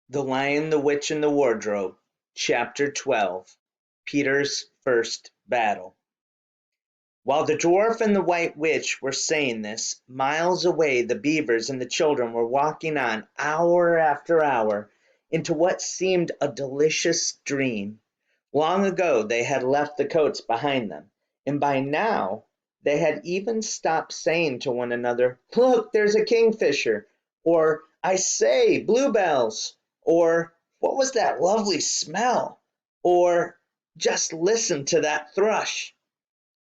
The Lion, the Witch, and the Wardrobe, Chapter 12. Peter's First Battle. While the dwarf and the white witch were saying this, miles away the beavers and the children were walking on hour after hour into what seemed a delicious dream. Long ago they had left the coats behind them, and by now they had even stopped saying to one another, "Look, there's a kingfisher," or "I say, bluebells," or "What was that lovely smell?" or "Just listen to that thrush."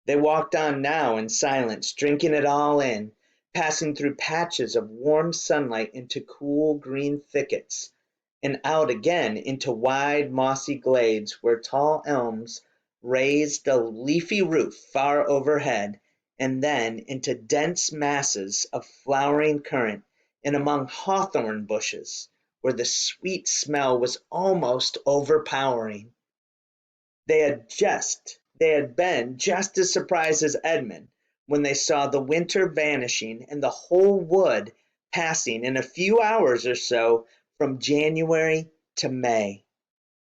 They walked on now in silence, drinking it all in, passing through patches of warm sunlight into cool green thickets, and out again into wide mossy glades where tall elms raised a leafy roof far overhead, and then into dense masses of flowering currant and among hawthorn bushes where the sweet smell was almost overpowering. They had been just as surprised as Edmund when they saw the winter vanishing and the whole wood passing in a few hours or so from January to May.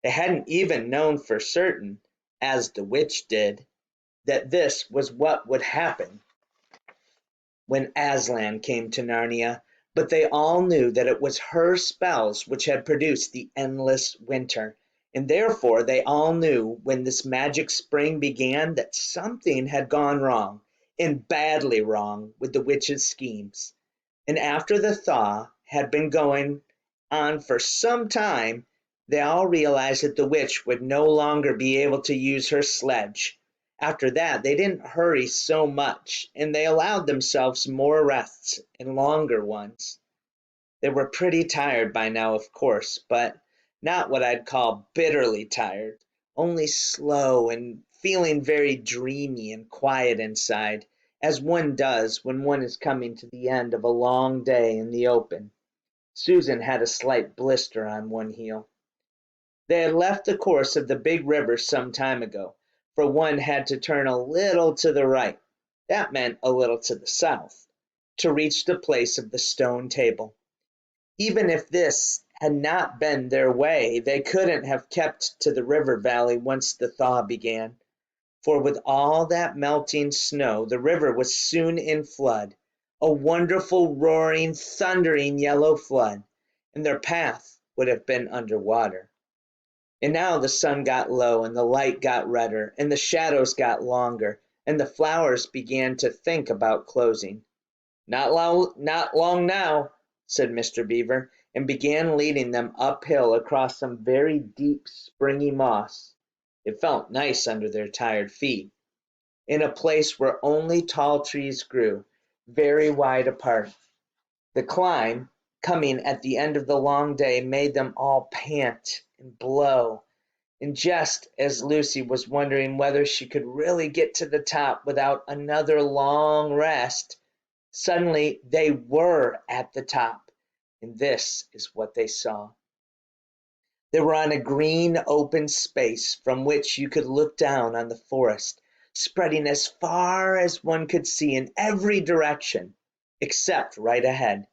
They hadn't even known for certain, as the witch did, that this was what would happen when Aslan came to Narnia, but they all knew that it was her spells which had produced the endless winter, and therefore they all knew when this magic spring began that something had gone wrong, and badly wrong, with the witch's schemes. And after the thaw had been going on for some time, they all realized that the witch would no longer be able to use her sledge. After that they didn't hurry so much, and they allowed themselves more rests, and longer ones. They were pretty tired by now, of course, but not what I'd call bitterly tired, only slow and feeling very dreamy and quiet inside, as one does when one is coming to the end of a long day in the open. Susan had a slight blister on one heel. They had left the course of the big river some time ago, for one had to turn a little to the right, that meant a little to the south, to reach the place of the stone table. Even if this had not been their way, they couldn't have kept to the river valley once the thaw began, for with all that melting snow the river was soon in flood, a wonderful roaring, thundering yellow flood, and their path would have been under water. And now the sun got low, and the light got redder, and the shadows got longer, and the flowers began to think about closing. Not long now," said Mr. Beaver, and began leading them uphill across some very deep springy moss. It felt nice under their tired feet, in a place where only tall trees grew, very wide apart. The climb, coming at the end of the long day, made them all pant and blow, and just as Lucy was wondering whether she could really get to the top without another long rest, suddenly they were at the top, and this is what they saw. They were on a green open space from which you could look down on the forest, spreading as far as one could see in every direction, except right ahead.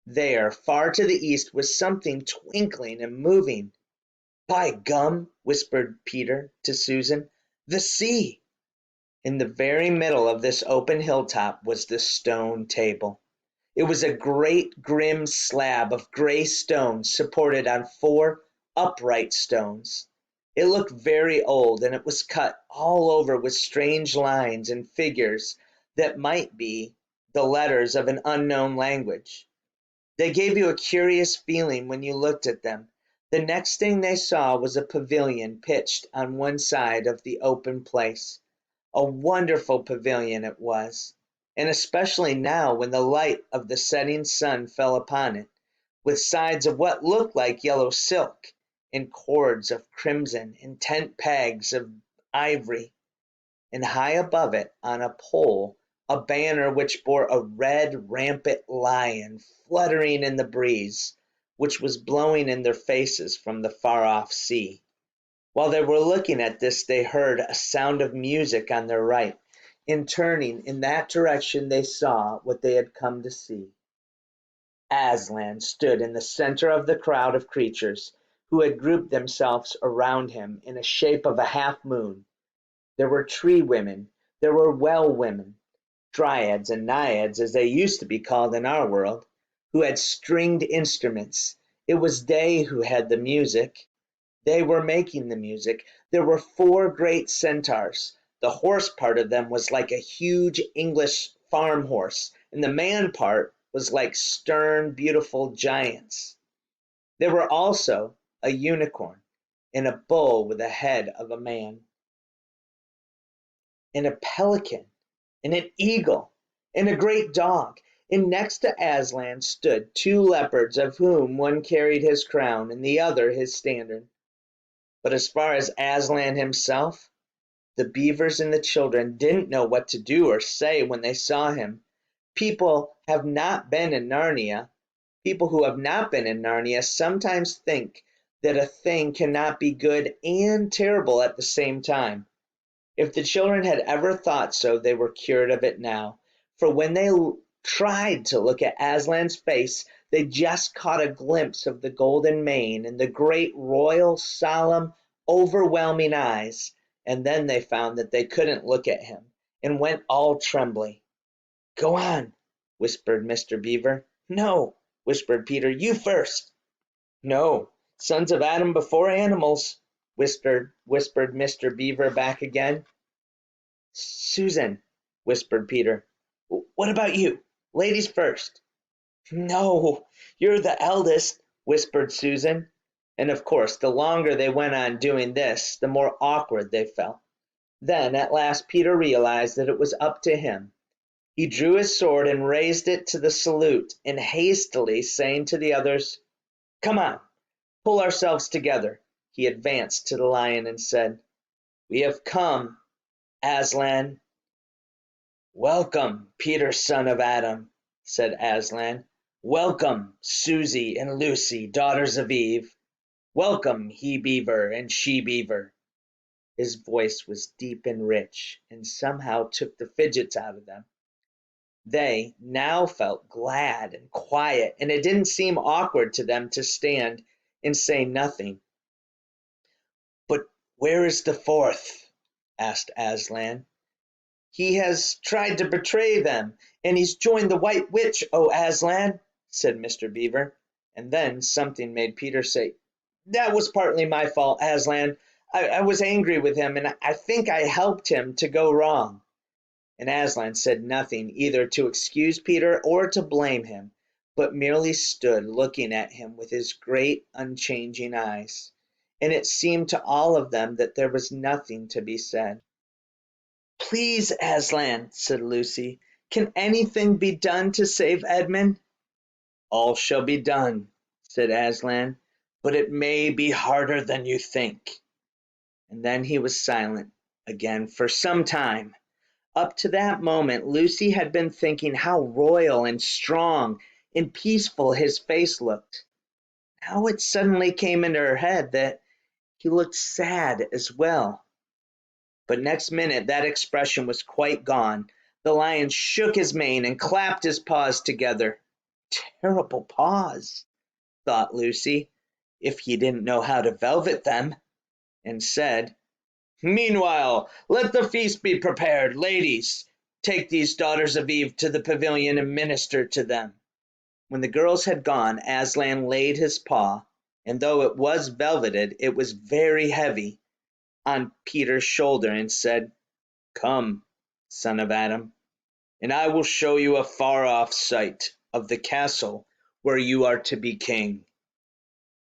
There, far to the east, was something twinkling and moving. "By gum," whispered Peter to Susan, "the sea!" In the very middle of this open hilltop was the stone table. It was a great grim slab of gray stone supported on four upright stones. It looked very old, and it was cut all over with strange lines and figures that might be the letters of an unknown language. They gave you a curious feeling when you looked at them. The next thing they saw was a pavilion pitched on one side of the open place. A wonderful pavilion it was, and especially now when the light of the setting sun fell upon it, with sides of what looked like yellow silk, and cords of crimson, and tent pegs of ivory, and high above it on a pole a banner which bore a red rampant lion fluttering in the breeze, which was blowing in their faces from the far-off sea. While they were looking at this they heard a sound of music on their right, and turning in that direction they saw what they had come to see. Aslan stood in the center of the crowd of creatures who had grouped themselves around him in the shape of a half moon. There were tree women, there were well women, dryads and naiads as they used to be called in our world, who had stringed instruments. It was they who had the music. They were making the music. There were four great centaurs. The horse part of them was like a huge English farm horse, and the man part was like stern, beautiful giants. There were also a unicorn, and a bull with the head of a man, and a pelican, and an eagle, and a great dog. And next to Aslan stood two leopards, of whom one carried his crown and the other his standard. But as far as Aslan himself, the beavers and the children didn't know what to do or say when they saw him. People have not been in Narnia. People who have not been in Narnia sometimes think that a thing cannot be good and terrible at the same time. If the children had ever thought so, they were cured of it now, for when they tried to look at Aslan's face, they just caught a glimpse of the golden mane and the great royal, solemn, overwhelming eyes, and then they found that they couldn't look at him, and went all trembling. "Go on," whispered Mr. Beaver. "No," whispered Peter, "you first." "No, sons of Adam before animals," whispered Mr. Beaver back again. "Susan," whispered Peter. "What about you? Ladies first." "No, you're the eldest," whispered Susan. And of course, the longer they went on doing this, the more awkward they felt. Then at last Peter realized that it was up to him. He drew his sword and raised it to the salute, and hastily saying to the others, "Come on, pull ourselves together," he advanced to the lion and said, "We have come, Aslan." "Welcome, Peter, son of Adam," said Aslan. "Welcome, Susie and Lucy, daughters of Eve. Welcome, he beaver and she beaver." His voice was deep and rich, and somehow took the fidgets out of them. They now felt glad and quiet, and it didn't seem awkward to them to stand and say nothing. "But where is the fourth?" asked Aslan. "He has tried to betray them, and he's joined the White Witch, O Aslan," said Mr. Beaver. And then something made Peter say, "That was partly my fault, Aslan. I was angry with him, and I think I helped him to go wrong." And Aslan said nothing either to excuse Peter or to blame him, but merely stood looking at him with his great unchanging eyes. And it seemed to all of them that there was nothing to be said. "Please, Aslan," said Lucy, "can anything be done to save Edmund?" "All shall be done," said Aslan, "but it may be harder than you think." And then he was silent again for some time. Up to that moment Lucy had been thinking how royal and strong and peaceful his face looked. Now it suddenly came into her head that he looked sad as well. But next minute that expression was quite gone. The lion shook his mane and clapped his paws together. Terrible paws, thought Lucy, if he didn't know how to velvet them, and said, "Meanwhile, let the feast be prepared. Ladies, take these daughters of Eve to the pavilion and minister to them." When the girls had gone, Aslan laid his paw, and though it was velveted, it was very heavy, on Peter's shoulder and said, "Come, son of Adam, and I will show you a far-off sight of the castle where you are to be king."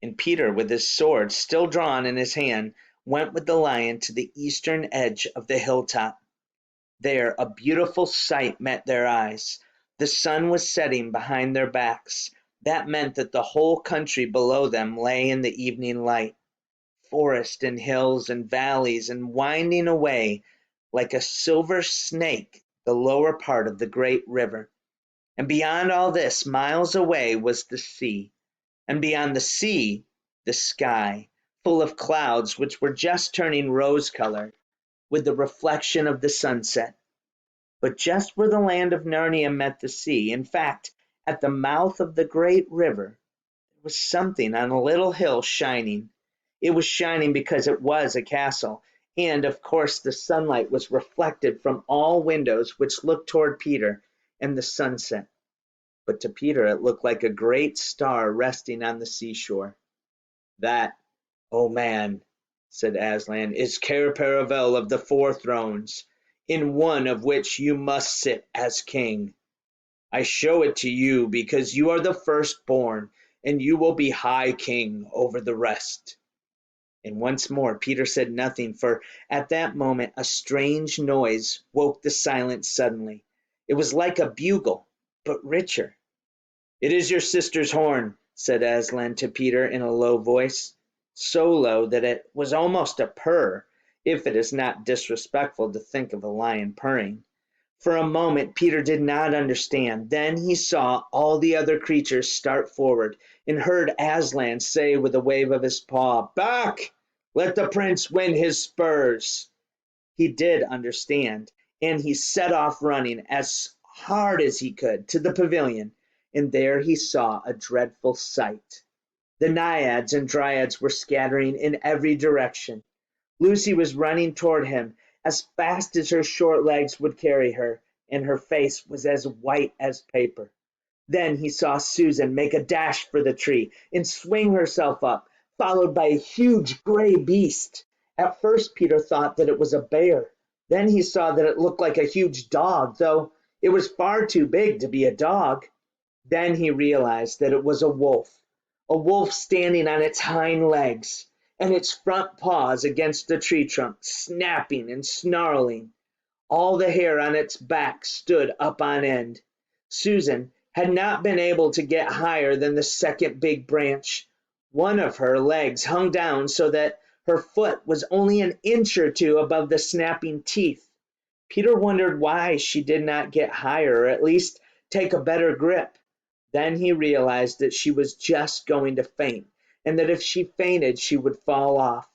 And Peter, with his sword still drawn in his hand, went with the lion to the eastern edge of the hilltop. There a beautiful sight met their eyes. The sun was setting behind their backs. That meant that the whole country below them lay in the evening light. Forest and hills and valleys, and winding away like a silver snake the lower part of the great river. And beyond all this, miles away, was the sea. And beyond the sea, the sky, full of clouds which were just turning rose-colored with the reflection of the sunset. But just where the land of Narnia met the sea, in fact, At the mouth of the great river there was something on a little hill shining. It was shining because it was a castle, and of course the sunlight was reflected from all windows which looked toward Peter and the sunset. But to Peter it looked like a great star resting on the seashore. "That, O man," said Aslan, "is Cair Paravel of the Four Thrones, in one of which you must sit as king. I show it to you because you are the firstborn, and you will be high king over the rest." And once more Peter said nothing, for at that moment a strange noise woke the silence suddenly. It was like a bugle, but richer. "It is your sister's horn," said Aslan to Peter in a low voice, so low that it was almost a purr, if it is not disrespectful to think of a lion purring. For a moment Peter did not understand. Then he saw all the other creatures start forward, and heard Aslan say with a wave of his paw, "Back! Let the prince win his spurs." He did understand, and he set off running as hard as he could to the pavilion, and there he saw a dreadful sight. The naiads and dryads were scattering in every direction. Lucy was running toward him as fast as her short legs would carry her, and her face was as white as paper. Then he saw Susan make a dash for the tree and swing herself up, followed by a huge gray beast. At first Peter thought that it was a bear. Then he saw that it looked like a huge dog, though it was far too big to be a dog. Then he realized that it was a wolf standing on its hind legs and its front paws against the tree trunk, snapping and snarling. All the hair on its back stood up on end. Susan had not been able to get higher than the second big branch. One of her legs hung down so that her foot was only an inch or two above the snapping teeth. Peter wondered why she did not get higher, or at least take a better grip. Then he realized that she was just going to faint, and that if she fainted she would fall off.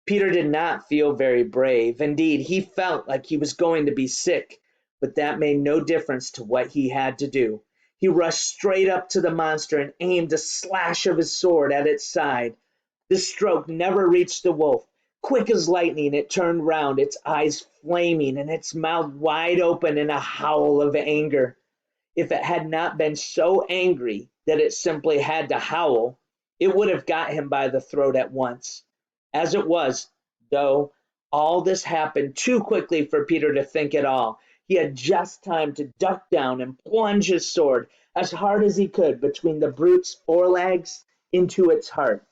Peter did not feel very brave. Indeed, he felt like he was going to be sick, but that made no difference to what he had to do. He rushed straight up to the monster and aimed a slash of his sword at its side. The stroke never reached the wolf. Quick as lightning it turned round, its eyes flaming and its mouth wide open in a howl of anger. If it had not been so angry that it simply had to howl, it would have got him by the throat at once. As it was, though, all this happened too quickly for Peter to think at all. He had just time to duck down and plunge his sword as hard as he could between the brute's forelegs into its heart.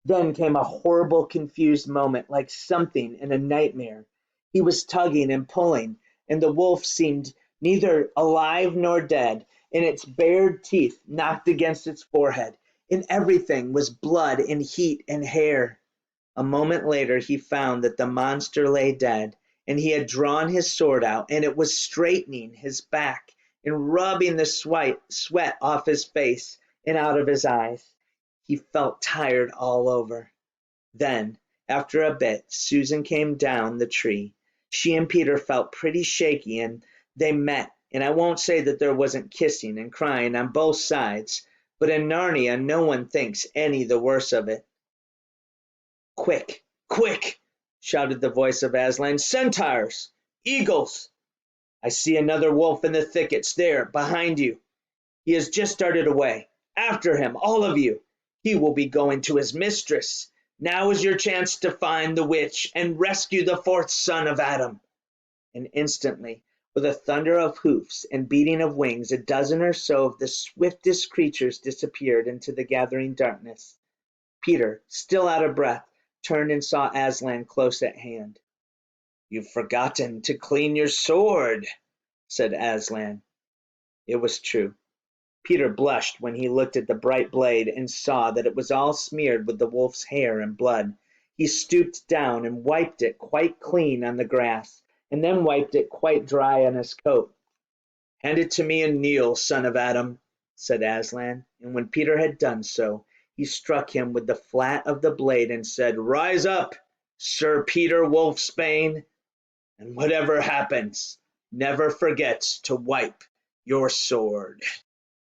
Then came a horrible, confused moment, like something in a nightmare. He was tugging and pulling, and the wolf seemed neither alive nor dead, and its bared teeth knocked against its forehead, and everything was blood and heat and hair. A moment later he found that the monster lay dead, and he had drawn his sword out, and it was straightening his back and rubbing the sweat off his face and out of his eyes. He felt tired all over. Then, after a bit, Susan came down the tree. She and Peter felt pretty shaky, and they met, and I won't say that there wasn't kissing and crying on both sides, but in Narnia no one thinks any the worse of it. "Quick, quick!" shouted the voice of Aslan. "Centaurs! Eagles! I see another wolf in the thickets there, behind you. He has just started away. After him, all of you! He will be going to his mistress. Now is your chance to find the witch and rescue the fourth son of Adam." And instantly, with a thunder of hoofs and beating of wings, a dozen or so of the swiftest creatures disappeared into the gathering darkness. Peter, still out of breath, turned and saw Aslan close at hand. "You've forgotten to clean your sword," said Aslan. It was true. Peter blushed when he looked at the bright blade and saw that it was all smeared with the wolf's hair and blood. He stooped down and wiped it quite clean on the grass, and then wiped it quite dry on his coat. "Hand it to me and kneel, son of Adam," said Aslan, and when Peter had done so, he struck him with the flat of the blade and said, "Rise up, Sir Peter Wolfsbane, and whatever happens, never forget to wipe your sword.